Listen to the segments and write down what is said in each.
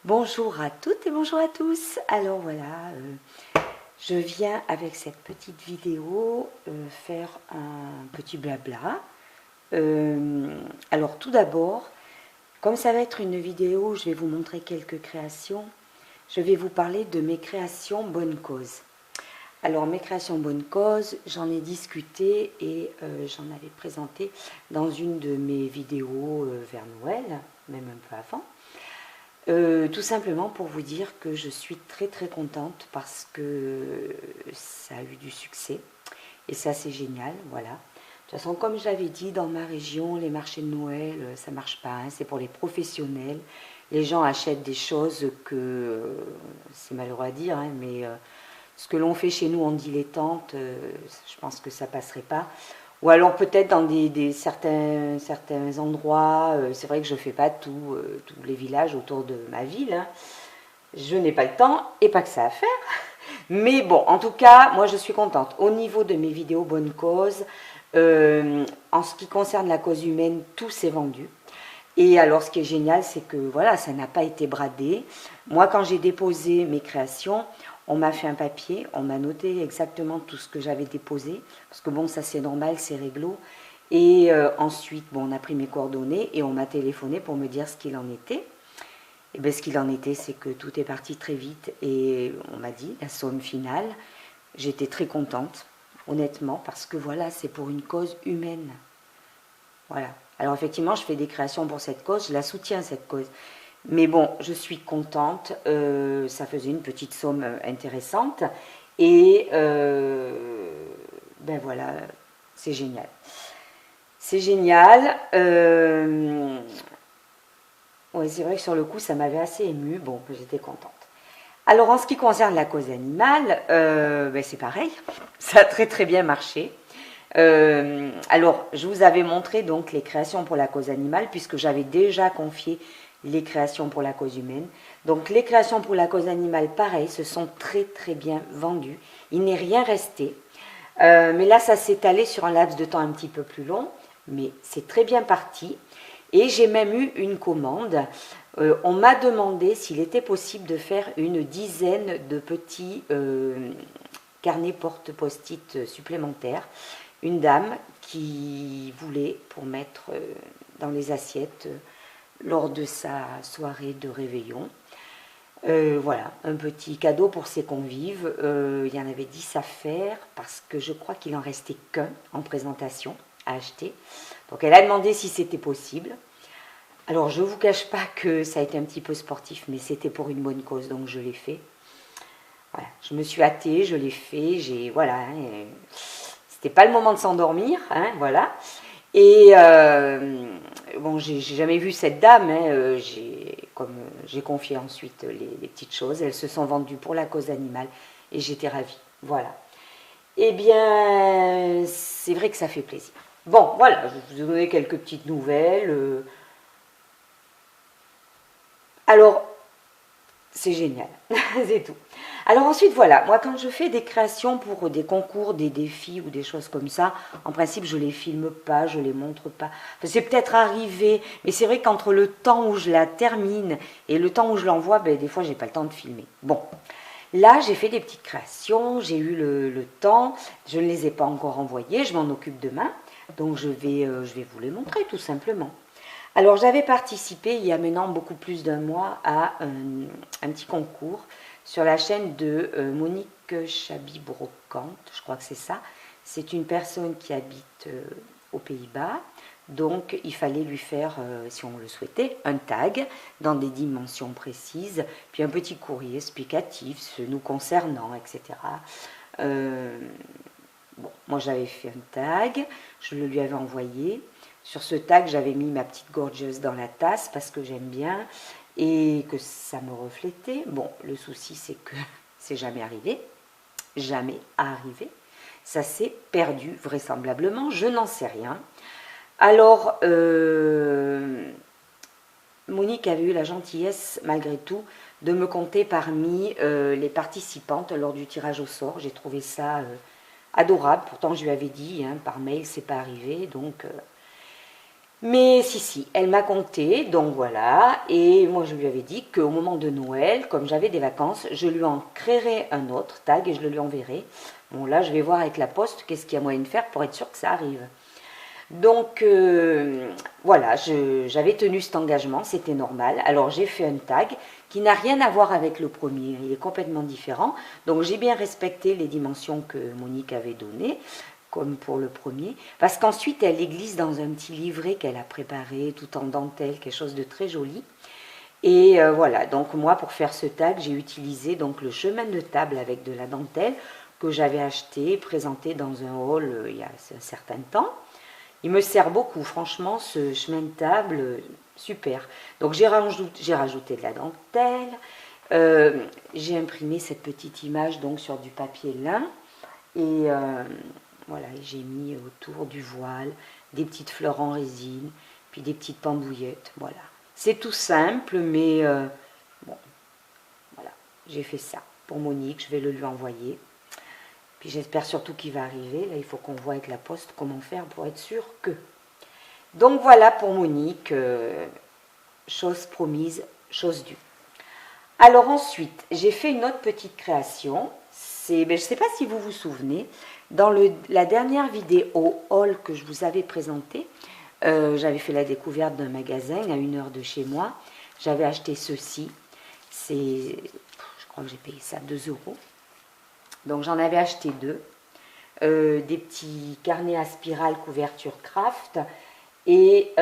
Bonjour à toutes et bonjour à tous. Alors voilà, je viens avec cette petite vidéo faire un petit blabla. Alors tout d'abord, comme ça va être une vidéo où je vais vous montrer quelques créations, je vais vous parler de mes créations bonne cause. Alors mes créations bonne cause, j'en ai discuté et j'en avais présenté dans une de mes vidéos vers Noël, même un peu avant. Tout simplement pour vous dire que je suis très très contente parce que ça a eu du succès et ça c'est génial, voilà. De toute façon, comme je l'avais dit, dans ma région, les marchés de Noël, ça marche pas, hein, c'est pour les professionnels. Les gens achètent des choses que, c'est malheureux à dire, hein, mais ce que l'on fait chez nous en dilettante, je pense que ça passerait pas. Ou alors peut-être dans certains endroits, c'est vrai que je ne fais pas tous les villages autour de ma ville. Hein. Je n'ai pas le temps et pas que ça à faire. Mais bon, en tout cas, moi je suis contente. Au niveau de mes vidéos bonne cause, en ce qui concerne la cause humaine, tout s'est vendu. Et alors ce qui est génial, c'est que voilà, ça n'a pas été bradé. Moi quand j'ai déposé mes créations, on m'a fait un papier, on m'a noté exactement tout ce que j'avais déposé, parce que bon, ça c'est normal, c'est réglo. Et ensuite, bon, on a pris mes coordonnées et on m'a téléphoné pour me dire ce qu'il en était. Et bien ce qu'il en était, c'est que tout est parti très vite et on m'a dit la somme finale. J'étais très contente, honnêtement, parce que voilà, c'est pour une cause humaine. Voilà. Alors effectivement, je fais des créations pour cette cause, je la soutiens cette cause. Mais bon, je suis contente, ça faisait une petite somme intéressante. Et ben voilà, c'est génial. C'est génial. Ouais, c'est vrai que sur le coup, ça m'avait assez émue. Bon, j'étais contente. Alors en ce qui concerne la cause animale, ben c'est pareil. Ça a très très bien marché. Alors, je vous avais montré donc les créations pour la cause animale, puisque j'avais déjà confié les créations pour la cause humaine. Donc, les créations pour la cause animale, pareil, se sont très très bien vendues. Il n'est rien resté. Mais là, ça s'est étalé sur un laps de temps un petit peu plus long, mais c'est très bien parti. Et j'ai même eu une commande. On m'a demandé s'il était possible de faire une dizaine de petits carnets porte-post-it supplémentaires. Une dame qui voulait pour mettre dans les assiettes lors de sa soirée de réveillon. Voilà, un petit cadeau pour ses convives. Il y en avait 10 à faire parce que je crois qu'il en restait qu'un en présentation à acheter. Donc elle a demandé si c'était possible. Alors je ne vous cache pas que ça a été un petit peu sportif, mais c'était pour une bonne cause, donc je l'ai fait. Voilà, je me suis hâtée, je l'ai fait, voilà, c'était pas le moment de s'endormir, hein, voilà. Et bon, j'ai jamais vu cette dame, hein, j'ai confié ensuite les petites choses, elles se sont vendues pour la cause animale et j'étais ravie, voilà. Eh bien, c'est vrai que ça fait plaisir. Bon, voilà, je vais vous donner quelques petites nouvelles. Alors, c'est génial, c'est tout. Alors ensuite, voilà, moi quand je fais des créations pour des concours, des défis ou des choses comme ça, en principe je les filme pas, je les montre pas. Enfin, c'est peut-être arrivé, mais c'est vrai qu'entre le temps où je la termine et le temps où je l'envoie, ben, des fois j'ai pas le temps de filmer. Bon, là j'ai fait des petites créations, j'ai eu le temps, je ne les ai pas encore envoyées, je m'en occupe demain, donc je vais vous les montrer tout simplement. Alors j'avais participé il y a maintenant beaucoup plus d'un mois à un petit concours sur la chaîne de Monique Chabi-Brocante, je crois que c'est ça. C'est une personne qui habite aux Pays-Bas, donc il fallait lui faire, si on le souhaitait, un tag dans des dimensions précises, puis un petit courrier explicatif, ce nous concernant, etc. Bon, moi j'avais fait un tag, je le lui avais envoyé. Sur ce tag, j'avais mis ma petite gorgeuse dans la tasse parce que j'aime bien et que ça me reflétait. Bon, le souci, c'est que c'est jamais arrivé. Jamais arrivé. Ça s'est perdu vraisemblablement. Je n'en sais rien. Alors, Monique avait eu la gentillesse, malgré tout, de me compter parmi les participantes lors du tirage au sort. J'ai trouvé ça adorable. Pourtant, je lui avais dit, hein, par mail, c'est pas arrivé. Donc... Mais si, elle m'a compté, donc voilà. Et moi, je lui avais dit qu'au moment de Noël, comme j'avais des vacances, je lui en créerais un autre tag et je le lui enverrai. Bon, là, je vais voir avec la poste qu'est-ce qu'il y a moyen de faire pour être sûr que ça arrive. Donc, voilà, j'avais tenu cet engagement, c'était normal. Alors, j'ai fait un tag qui n'a rien à voir avec le premier, il est complètement différent. Donc, j'ai bien respecté les dimensions que Monique avait données, comme pour le premier, parce qu'ensuite, elle les glisse dans un petit livret qu'elle a préparé, tout en dentelle, quelque chose de très joli. Et voilà, donc moi, pour faire ce tag, j'ai utilisé donc le chemin de table avec de la dentelle que j'avais acheté, présenté dans un haul il y a un certain temps. Il me sert beaucoup, franchement, ce chemin de table, super. Donc j'ai rajouté de la dentelle, j'ai imprimé cette petite image donc sur du papier lin, et voilà, j'ai mis autour du voile des petites fleurs en résine, puis des petites pendouillettes, voilà. C'est tout simple, mais bon, voilà, j'ai fait ça pour Monique, je vais le lui envoyer. Puis j'espère surtout qu'il va arriver. Là, il faut qu'on voit avec la poste comment faire pour être sûr que. Donc voilà pour Monique, chose promise, chose due. Alors ensuite, j'ai fait une autre petite création. Je ne sais pas si vous vous souvenez, dans la dernière vidéo haul que je vous avais présentée, j'avais fait la découverte d'un magasin à 1 heure de chez moi. J'avais acheté ceci. Je crois que j'ai payé ça 2 euros. Donc j'en avais acheté 2. Des petits carnets à spirale couverture craft. Et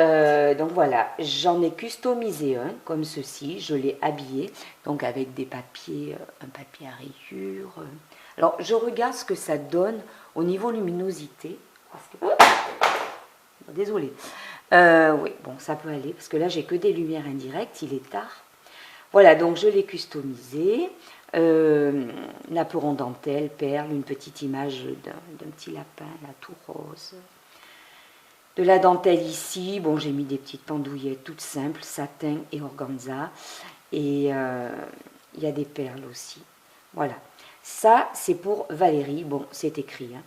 donc voilà, j'en ai customisé un comme ceci, je l'ai habillé, donc avec des papiers, un papier à rayures. Alors je regarde ce que ça donne au niveau luminosité. Désolée. Oui, bon, ça peut aller, parce que là j'ai que des lumières indirectes, il est tard. Voilà, donc je l'ai customisé. Naperon dentelle, perle, une petite image d'un petit lapin, là, tout rose. De la dentelle ici, bon, j'ai mis des petites pendouillettes toutes simples, satin et organza. Et il y a des perles aussi. Voilà. Ça, c'est pour Valérie. Bon, c'est écrit. Hein.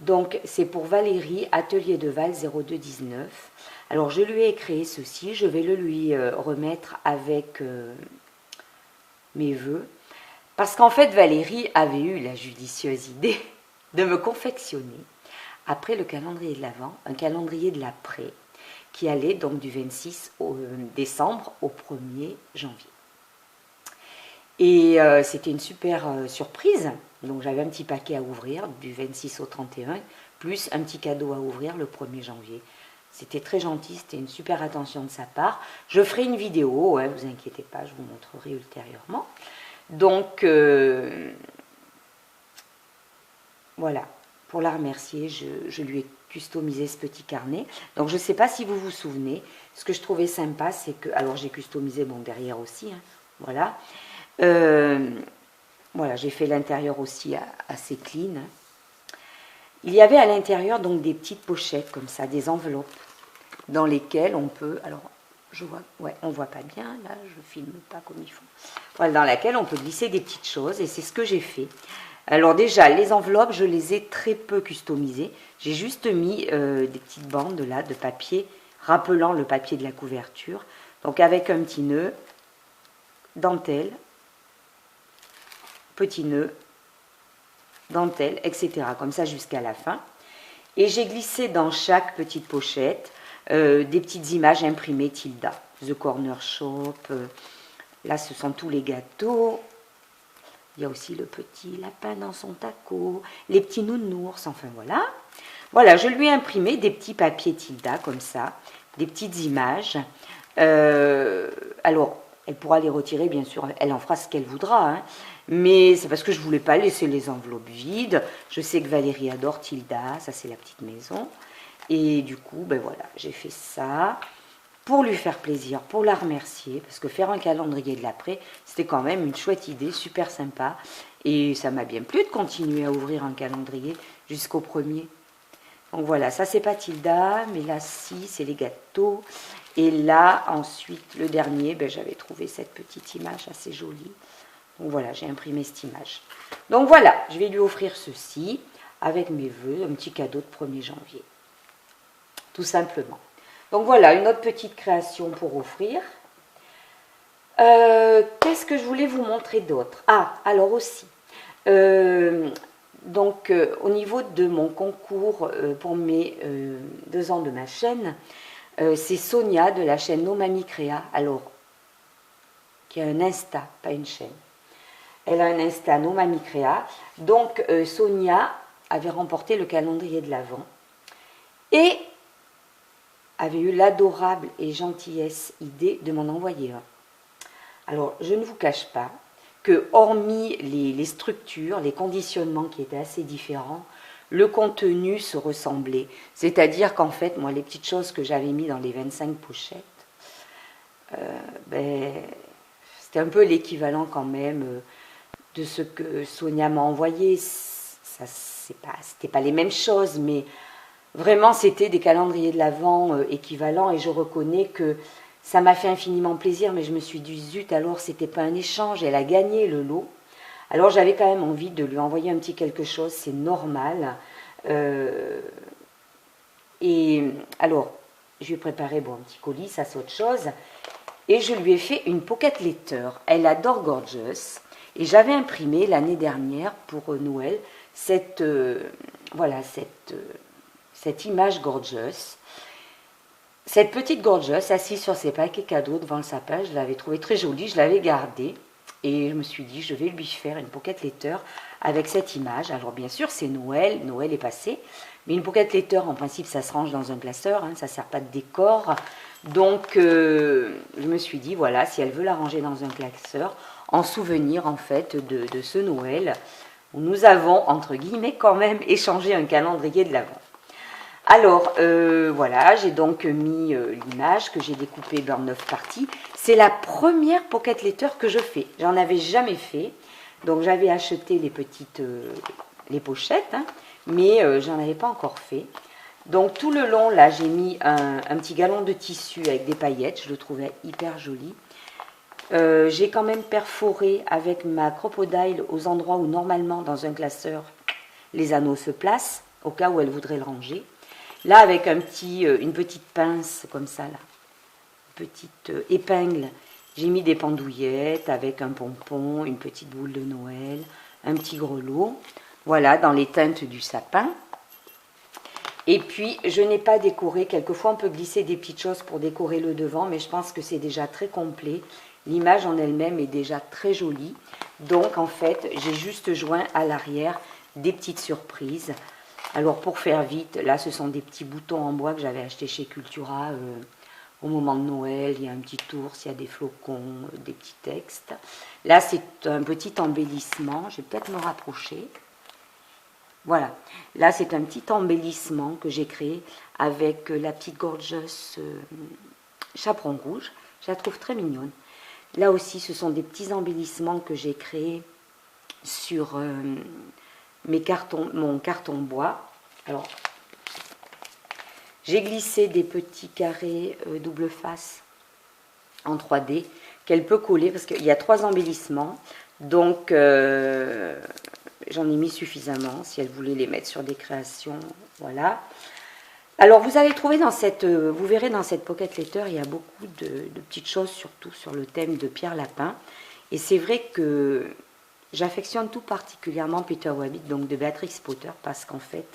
Donc, c'est pour Valérie, Atelier de Val 0219. Alors, je lui ai créé ceci. Je vais le lui remettre avec mes vœux. Parce qu'en fait, Valérie avait eu la judicieuse idée de me confectionner, après le calendrier de l'Avent, un calendrier de l'après, qui allait donc du 26 décembre au 1er janvier. Et c'était une super surprise. Donc j'avais un petit paquet à ouvrir du 26 au 31, plus un petit cadeau à ouvrir le 1er janvier. C'était très gentil, c'était une super attention de sa part. Je ferai une vidéo, ne vous inquiétez pas, je vous montrerai ultérieurement. Donc, voilà, pour la remercier, je lui ai customisé ce petit carnet. Donc, je ne sais pas si vous vous souvenez, ce que je trouvais sympa, c'est que, alors j'ai customisé, bon, derrière aussi, hein, voilà. Voilà, j'ai fait l'intérieur aussi assez clean. Il y avait à l'intérieur, donc, des petites pochettes, comme ça, des enveloppes, dans lesquelles on peut, alors, je vois, ouais, on voit pas bien, là, je filme pas comme il faut. Voilà, dans laquelle on peut glisser des petites choses, et c'est ce que j'ai fait. Alors déjà, les enveloppes, je les ai très peu customisées. J'ai juste mis des petites bandes là de papier, rappelant le papier de la couverture. Donc avec un petit nœud, dentelle, petit nœud, dentelle, etc. Comme ça jusqu'à la fin. Et j'ai glissé dans chaque petite pochette des petites images imprimées Tilda. The Corner Shop, là ce sont tous les gâteaux. Il y a aussi le petit lapin dans son taco, les petits nounours, enfin voilà. Voilà, je lui ai imprimé des petits papiers Tilda comme ça, des petites images. Alors, elle pourra les retirer, bien sûr, elle en fera ce qu'elle voudra. Hein. Mais c'est parce que je ne voulais pas laisser les enveloppes vides. Je sais que Valérie adore Tilda, ça c'est la petite maison. Et du coup, ben voilà, j'ai fait ça pour lui faire plaisir, pour la remercier, parce que faire un calendrier de l'après, c'était quand même une chouette idée, super sympa. Et ça m'a bien plu de continuer à ouvrir un calendrier jusqu'au 1er. Donc voilà, ça c'est pas Tilda, mais là si, c'est les gâteaux. Et là, ensuite, le dernier, ben, j'avais trouvé cette petite image assez jolie. Donc voilà, j'ai imprimé cette image. Donc voilà, je vais lui offrir ceci, avec mes vœux, un petit cadeau de 1er janvier. Tout simplement. Donc voilà, une autre petite création pour offrir. Qu'est-ce que je voulais vous montrer d'autre? Ah, alors aussi, au niveau de mon concours pour mes 2 ans de ma chaîne, c'est Sonia de la chaîne No Mami Créa, alors, qui a un Insta, pas une chaîne. Elle a un Insta No Mami Créa. Donc Sonia avait remporté le calendrier de l'Avent et avait eu l'adorable et gentillesse idée de m'en envoyer un. Alors, je ne vous cache pas que, hormis les structures, les conditionnements qui étaient assez différents, le contenu se ressemblait. C'est-à-dire qu'en fait, moi, les petites choses que j'avais mis dans les 25 pochettes, c'était un peu l'équivalent quand même de ce que Sonia m'a envoyé. C'était pas les mêmes choses, mais vraiment, c'était des calendriers de l'Avent équivalents, et je reconnais que ça m'a fait infiniment plaisir, mais je me suis dit, zut, alors c'était pas un échange, elle a gagné le lot. Alors j'avais quand même envie de lui envoyer un petit quelque chose, c'est normal. Et alors, je lui ai préparé un petit colis, ça c'est autre chose. Et je lui ai fait une pocket letter. Elle adore Gorgeous. Et j'avais imprimé l'année dernière pour Noël cette image Gorgeous. Cette petite Gorgeous assise sur ses paquets cadeaux devant le sapin, je l'avais trouvée très jolie, je l'avais gardée. Et je me suis dit, je vais lui faire une pocket letter avec cette image. Alors bien sûr, c'est Noël, Noël est passé. Mais une pocket letter, en principe, ça se range dans un classeur, ça ne sert pas de décor. Donc, je me suis dit, voilà, si elle veut la ranger dans un classeur, en souvenir, en fait, de ce Noël, où nous avons, entre guillemets, quand même échangé un calendrier de l'Avent. Alors, voilà, j'ai donc mis l'image que j'ai découpée en 9 parties. C'est la première pocket letter que je fais. J'en avais jamais fait. Donc, j'avais acheté les pochettes, mais j'en avais pas encore fait. Donc, tout le long, là, j'ai mis un petit galon de tissu avec des paillettes. Je le trouvais hyper joli. J'ai quand même perforé avec ma crocodile aux endroits où, normalement, dans un classeur, les anneaux se placent, au cas où elle voudrait le ranger. Là, avec une petite pince comme ça, là, une petite épingle, j'ai mis des pendouillettes avec un pompon, une petite boule de Noël, un petit grelot. Voilà, dans les teintes du sapin. Et puis, je n'ai pas décoré. Quelquefois, on peut glisser des petites choses pour décorer le devant, mais je pense que c'est déjà très complet. L'image en elle-même est déjà très jolie. Donc, en fait, j'ai juste joint à l'arrière des petites surprises. Alors pour faire vite, là ce sont des petits boutons en bois que j'avais achetés chez Cultura au moment de Noël. Il y a un petit ours, il y a des flocons, des petits textes. Là c'est un petit embellissement, je vais peut-être me rapprocher. Voilà, là c'est un petit embellissement que j'ai créé avec la petite Gorgeous chaperon rouge. Je la trouve très mignonne. Là aussi ce sont des petits embellissements que j'ai créés sur mon carton bois. Alors, j'ai glissé des petits carrés double face en 3D qu'elle peut coller parce qu'il y a 3 embellissements. Donc, j'en ai mis suffisamment si elle voulait les mettre sur des créations. Voilà. Alors, vous verrez dans cette pocket letter, il y a beaucoup de petites choses, surtout sur le thème de Pierre Lapin. Et c'est vrai que j'affectionne tout particulièrement Peter Rabbit, donc de Beatrix Potter, parce qu'en fait,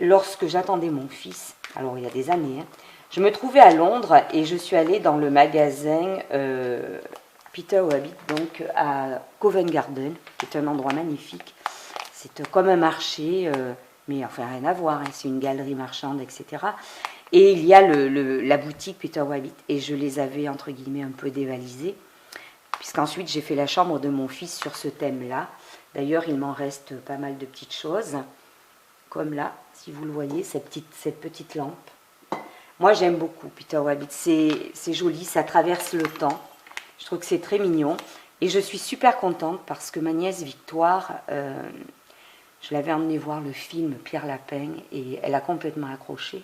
lorsque j'attendais mon fils, alors il y a des années, je me trouvais à Londres et je suis allée dans le magasin Peter Rabbit, donc à Covent Garden, qui est un endroit magnifique. C'est comme un marché, mais enfin rien à voir, c'est une galerie marchande, etc. Et il y a la boutique Peter Rabbit, et je les avais entre guillemets un peu dévalisées, puisqu'ensuite j'ai fait la chambre de mon fils sur ce thème-là. D'ailleurs, il m'en reste pas mal de petites choses, comme là, si vous le voyez, cette petite lampe. Moi, j'aime beaucoup Peter Rabbit, c'est joli, ça traverse le temps. Je trouve que c'est très mignon. Et je suis super contente parce que ma nièce Victoire, je l'avais emmenée voir le film Pierre Lapin et elle a complètement accroché.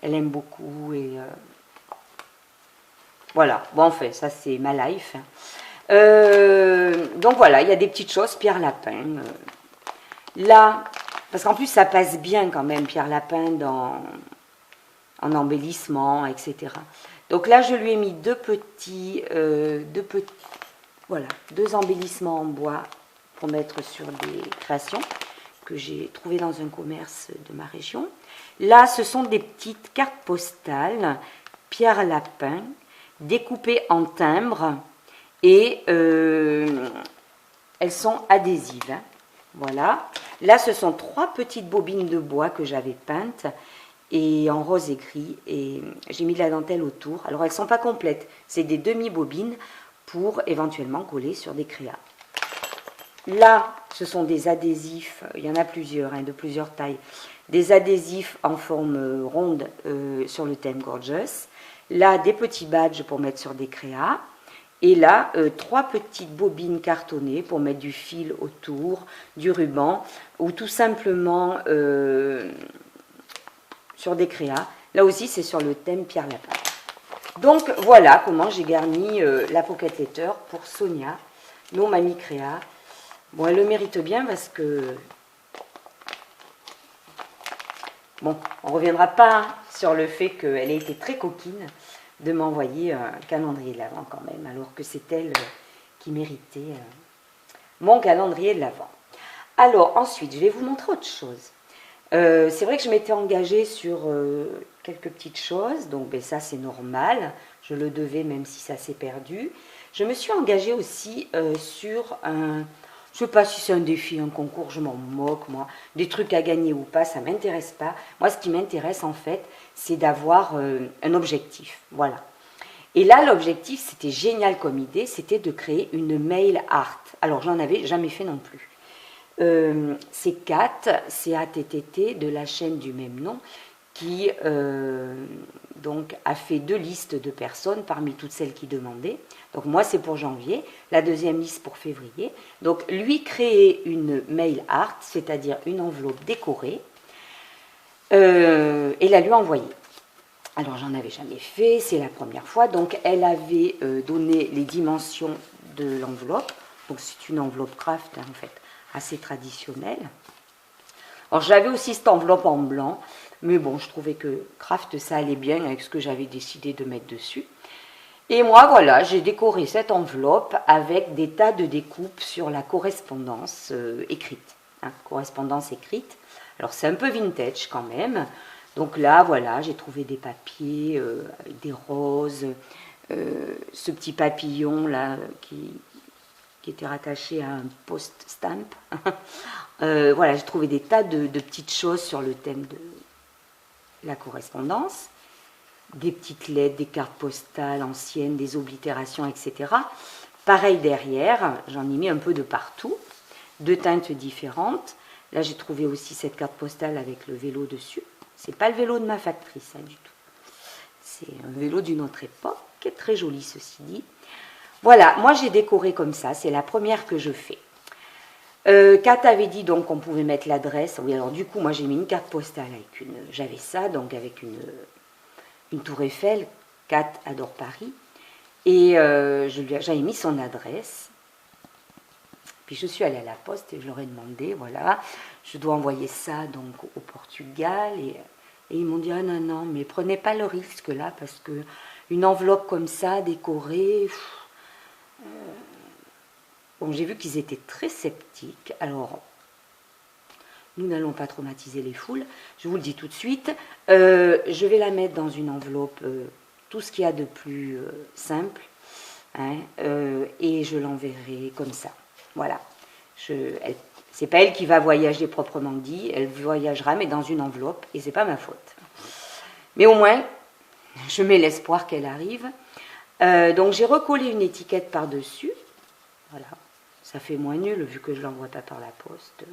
Elle aime beaucoup et... voilà, bon, en fait, ça c'est ma life. Donc voilà, il y a des petites choses, Pierre Lapin. Là, parce qu'en plus ça passe bien quand même, Pierre Lapin, en embellissement, etc. Donc là, je lui ai mis voilà, deux embellissements en bois pour mettre sur des créations que j'ai trouvées dans un commerce de ma région. Là, ce sont des petites cartes postales, pierre lapin, découpées en timbres et elles sont adhésives. Hein. Voilà. Là, ce sont 3 petites bobines de bois que j'avais peintes et en rose et gris et j'ai mis de la dentelle autour. Alors, elles ne sont pas complètes, c'est des demi-bobines pour éventuellement coller sur des créas. Là, ce sont des adhésifs, il y en a plusieurs, hein, de plusieurs tailles, des adhésifs en forme ronde sur le thème Gorgeous. Là, des petits badges pour mettre sur des créas. Et là, 3 petites bobines cartonnées pour mettre du fil autour, du ruban, ou tout simplement sur des créas. Là aussi, c'est sur le thème Pierre Lapin. Donc, voilà comment j'ai garni la Pocket Letter pour Sonia, mon mamie créa. Bon, elle le mérite bien parce que... Bon, on ne reviendra pas sur le fait qu'elle ait été très coquine de m'envoyer un calendrier de l'Avent quand même, alors que c'est elle qui méritait mon calendrier de l'Avent. Alors, ensuite, je vais vous montrer autre chose. C'est vrai que je m'étais engagée sur quelques petites choses, donc ben, ça c'est normal, je le devais même si ça s'est perdu. Je me suis engagée aussi sur un... Je ne sais pas si c'est un défi, un concours, je m'en moque, moi. Des trucs à gagner ou pas, ça ne m'intéresse pas. Moi, ce qui m'intéresse, en fait, c'est d'avoir un objectif. Voilà. Et là, l'objectif, c'était génial comme idée, c'était de créer une mail art. Alors, j'en avais jamais fait non plus. C'est Kat, C-A-T-T-T, de la chaîne du même nom, qui donc a fait 2 listes de personnes parmi toutes celles qui demandaient. Donc moi c'est pour janvier, la deuxième liste pour février. Donc lui créer une mail art, c'est-à-dire une enveloppe décorée, et la lui envoyer. Alors j'en avais jamais fait, c'est la première fois. Donc elle avait donné les dimensions de l'enveloppe. Donc c'est une enveloppe craft hein, en fait, assez traditionnelle. Alors j'avais aussi cette enveloppe en blanc, mais bon, je trouvais que craft ça allait bien avec ce que j'avais décidé de mettre dessus. Et moi, voilà, j'ai décoré cette enveloppe avec des tas de découpes sur la correspondance écrite. Hein, correspondance écrite. Alors c'est un peu vintage quand même. Donc là, voilà, j'ai trouvé des papiers avec des roses, ce petit papillon là qui était rattaché à un post-stamp. Voilà, j'ai trouvé des tas de petites choses sur le thème de la correspondance, des petites lettres, des cartes postales anciennes, des oblitérations, etc. Pareil derrière, j'en ai mis un peu de partout, de teintes différentes. Là, j'ai trouvé aussi cette carte postale avec le vélo dessus. C'est pas le vélo de ma factrice, hein, du tout. C'est un vélo d'une autre époque, qui est très joli, ceci dit. Voilà, moi j'ai décoré comme ça, c'est la première que je fais. Kat avait dit donc qu'on pouvait mettre l'adresse. Oui, alors du coup, moi j'ai mis une carte postale avec une... J'avais ça, donc avec une tour Eiffel. Kat adore Paris. Et j'avais mis son adresse. Puis je suis allée à la poste et je leur ai demandé, voilà, je dois envoyer ça donc au Portugal. Et ils m'ont dit, ah non, non, mais prenez pas le risque là, parce que une enveloppe comme ça, décorée... Bon, j'ai vu qu'ils étaient très sceptiques. Alors, nous n'allons pas traumatiser les foules. Je vous le dis tout de suite. Je vais la mettre dans une enveloppe, tout ce qu'il y a de plus simple. Hein, et je l'enverrai comme ça. Voilà. C'est pas elle qui va voyager proprement dit. Elle voyagera, mais dans une enveloppe. Et c'est pas ma faute. Mais au moins, je mets l'espoir qu'elle arrive. Donc, j'ai recollé une étiquette par-dessus. Voilà. Ça fait moins nul vu que je ne l'envoie pas par la poste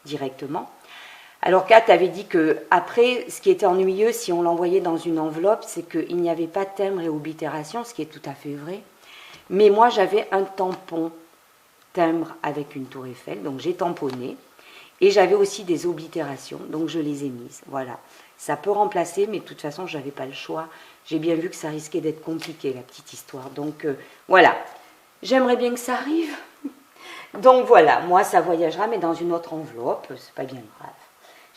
directement. Alors Kat avait dit que après, ce qui était ennuyeux si on l'envoyait dans une enveloppe, c'est qu'il n'y avait pas de timbre et oblitération, ce qui est tout à fait vrai. Mais moi j'avais un tampon timbre avec une tour Eiffel, donc j'ai tamponné. Et j'avais aussi des oblitérations, donc je les ai mises. Voilà. Ça peut remplacer, mais de toute façon je n'avais pas le choix. J'ai bien vu que ça risquait d'être compliqué la petite histoire. Donc voilà. J'aimerais bien que ça arrive. Donc voilà, moi ça voyagera, mais dans une autre enveloppe, c'est pas bien grave.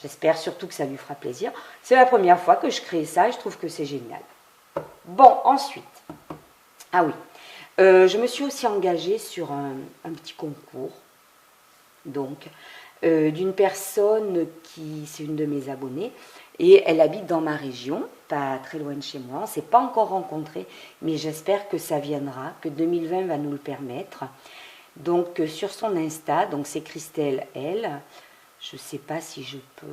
J'espère surtout que ça lui fera plaisir. C'est la première fois que je crée ça et je trouve que c'est génial. Bon, ensuite, ah oui, je me suis aussi engagée sur un petit concours, donc, d'une personne qui, c'est une de mes abonnées, et elle habite dans ma région, pas très loin de chez moi. On ne s'est pas encore rencontrés, mais j'espère que ça viendra, que 2020 va nous le permettre. Donc, sur son Insta, donc c'est Christelle L. Je ne sais pas si je peux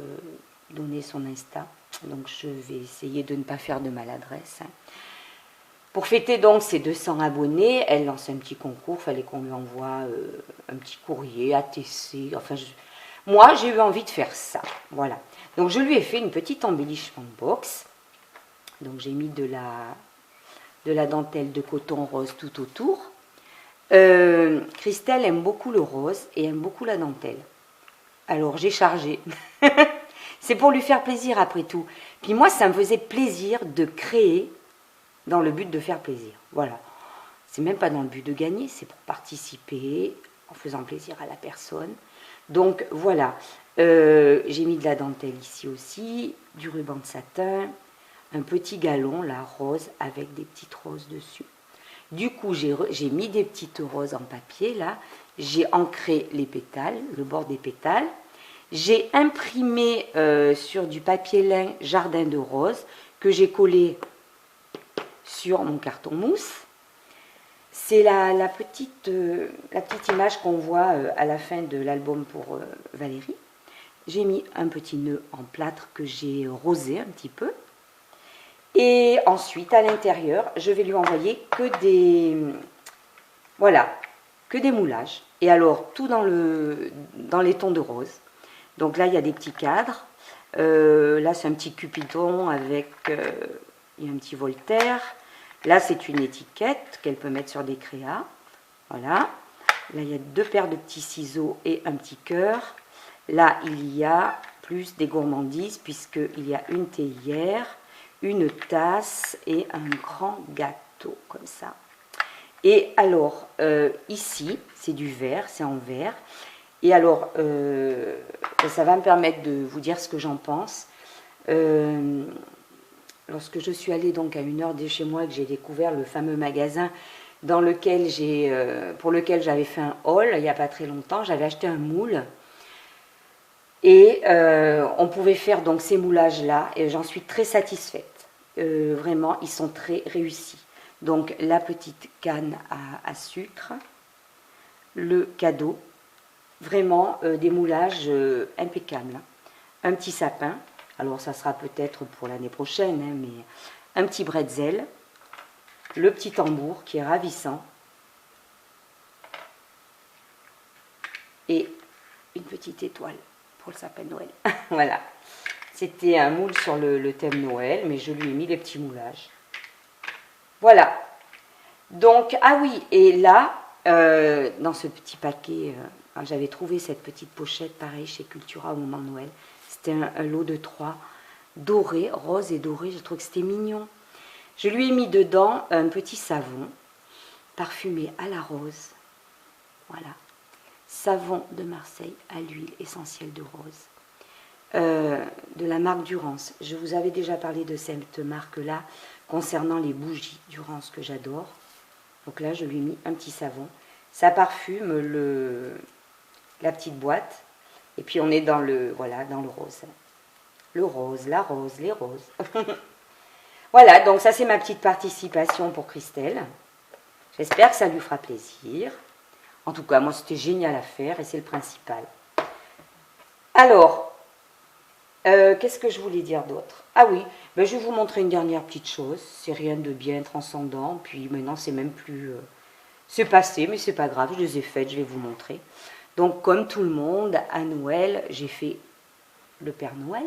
donner son Insta, donc je vais essayer de ne pas faire de maladresse. Pour fêter donc ses 200 abonnés, elle lance un petit concours, il fallait qu'on lui envoie un petit courrier, ATC, enfin, moi j'ai eu envie de faire ça, voilà. Donc je lui ai fait une petite embellissement box, donc j'ai mis de la dentelle de coton rose tout autour. Christelle aime beaucoup le rose et aime beaucoup la dentelle. Alors j'ai chargé. C'est pour lui faire plaisir après tout. Puis moi, ça me faisait plaisir de créer dans le but de faire plaisir. Voilà. C'est même pas dans le but de gagner, c'est pour participer en faisant plaisir à la personne. Donc voilà. J'ai mis de la dentelle ici aussi, du ruban de satin, un petit galon, là, rose, avec des petites roses dessus. Du coup, j'ai mis des petites roses en papier, là. J'ai ancré les pétales, le bord des pétales. J'ai imprimé sur du papier lin jardin de roses que j'ai collé sur mon carton mousse. C'est la petite image qu'on voit à la fin de l'album pour Valérie. J'ai mis un petit nœud en plâtre que j'ai rosé un petit peu. Et ensuite, à l'intérieur, je vais lui envoyer que des moulages. Et alors, tout dans les tons de rose. Donc là, il y a des petits cadres. Là, c'est un petit Cupidon avec il y a un petit Voltaire. Là, c'est une étiquette qu'elle peut mettre sur des créas. Voilà. Là, il y a 2 paires de petits ciseaux et un petit cœur. Là, il y a plus des gourmandises puisqu'il y a une théière, une tasse et un grand gâteau comme ça. Et alors, ici, c'est du verre, c'est en verre. Et alors, ça va me permettre de vous dire ce que j'en pense. Lorsque je suis allée donc à 1 heure de chez moi, que j'ai découvert le fameux magasin pour lequel j'avais fait un haul il n'y a pas très longtemps, j'avais acheté un moule. Et on pouvait faire donc ces moulages-là, et j'en suis très satisfaite. Vraiment, ils sont très réussis. Donc, la petite canne à sucre, le cadeau, vraiment des moulages impeccables. Un petit sapin, alors ça sera peut-être pour l'année prochaine, hein, mais un petit bretzel, le petit tambour qui est ravissant, et une petite étoile pour le sapin de Noël. Voilà. C'était un moule sur le thème Noël, mais je lui ai mis les petits moulages. Voilà. Donc, ah oui, et là, dans ce petit paquet, j'avais trouvé cette petite pochette, pareil, chez Cultura au moment de Noël. C'était un lot de 3, doré, rose et doré. Je trouve que c'était mignon. Je lui ai mis dedans un petit savon, parfumé à la rose. Voilà. Savon de Marseille à l'huile essentielle de rose. De la marque Durance. Je vous avais déjà parlé de cette marque-là concernant les bougies Durance que j'adore. Donc là, je lui ai mis un petit savon. Ça parfume la petite boîte. Et puis on est dans le rose. Le rose, la rose, les roses. Voilà, donc ça c'est ma petite participation pour Christelle. J'espère que ça lui fera plaisir. En tout cas, moi c'était génial à faire et c'est le principal. Alors, qu'est-ce que je voulais dire d'autre? Ah oui, ben je vais vous montrer une dernière petite chose. C'est rien de bien transcendant. Puis maintenant, c'est même plus... c'est passé, mais c'est pas grave. Je les ai faites, je vais vous montrer. Donc, comme tout le monde, à Noël, j'ai fait le Père Noël.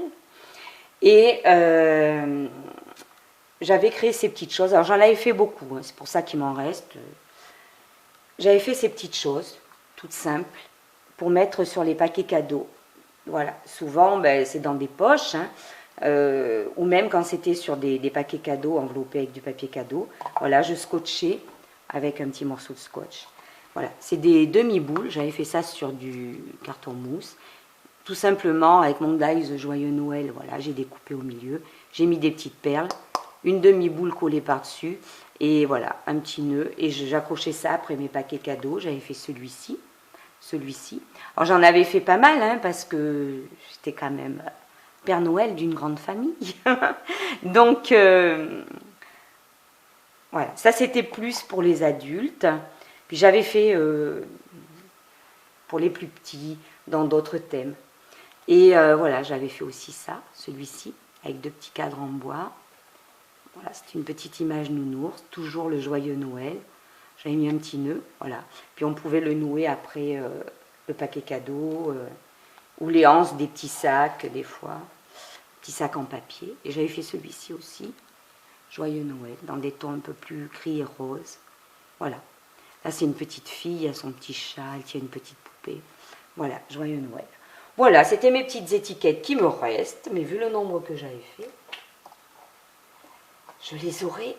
Et j'avais créé ces petites choses. Alors, j'en avais fait beaucoup. Hein, c'est pour ça qu'il m'en reste. J'avais fait ces petites choses, toutes simples, pour mettre sur les paquets cadeaux. Voilà, souvent ben, c'est dans des poches, hein, ou même quand c'était sur des paquets cadeaux enveloppés avec du papier cadeau. Voilà, je scotchais avec un petit morceau de scotch. Voilà, c'est des demi-boules, j'avais fait ça sur du carton mousse. tout simplement avec mon dies Joyeux Noël, voilà, j'ai découpé au milieu, j'ai mis des petites perles, une demi-boule collée par-dessus, et voilà, un petit nœud, et j'accrochais ça après mes paquets cadeaux, j'avais fait celui-ci. Alors j'en avais fait pas mal, hein, parce que j'étais quand même Père Noël d'une grande famille. Donc, voilà, ça c'était plus pour les adultes. Puis j'avais fait pour les plus petits, dans d'autres thèmes. Et voilà, j'avais fait aussi ça, celui-ci, avec 2 petits cadres en bois. Voilà, c'est une petite image nounours, toujours le joyeux Noël. J'avais mis un petit nœud, voilà. Puis on pouvait le nouer après le paquet cadeau, ou les anses des petits sacs, des fois. Petits sacs en papier. Et j'avais fait celui-ci aussi, joyeux Noël, dans des tons un peu plus gris et rose. Voilà. Là, c'est une petite fille, elle a son petit chat, elle tient une petite poupée. Voilà, joyeux Noël. Voilà, c'était mes petites étiquettes qui me restent, mais vu le nombre que j'avais fait, je les aurai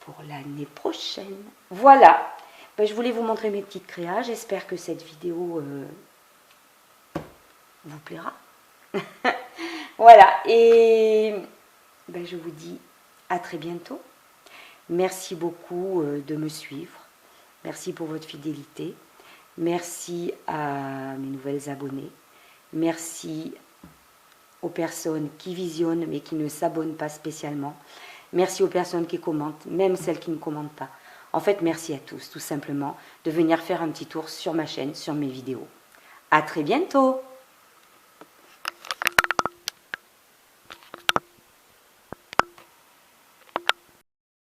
pour l'année prochaine. Voilà, ben, je voulais vous montrer mes petites créas. J'espère que cette vidéo vous plaira. Voilà, et ben, je vous dis à très bientôt. Merci beaucoup de me suivre. Merci pour votre fidélité. Merci à mes nouvelles abonnées. Merci aux personnes qui visionnent mais qui ne s'abonnent pas spécialement. Merci aux personnes qui commentent, même celles qui ne commentent pas. En fait, merci à tous, tout simplement, de venir faire un petit tour sur ma chaîne, sur mes vidéos. À très bientôt!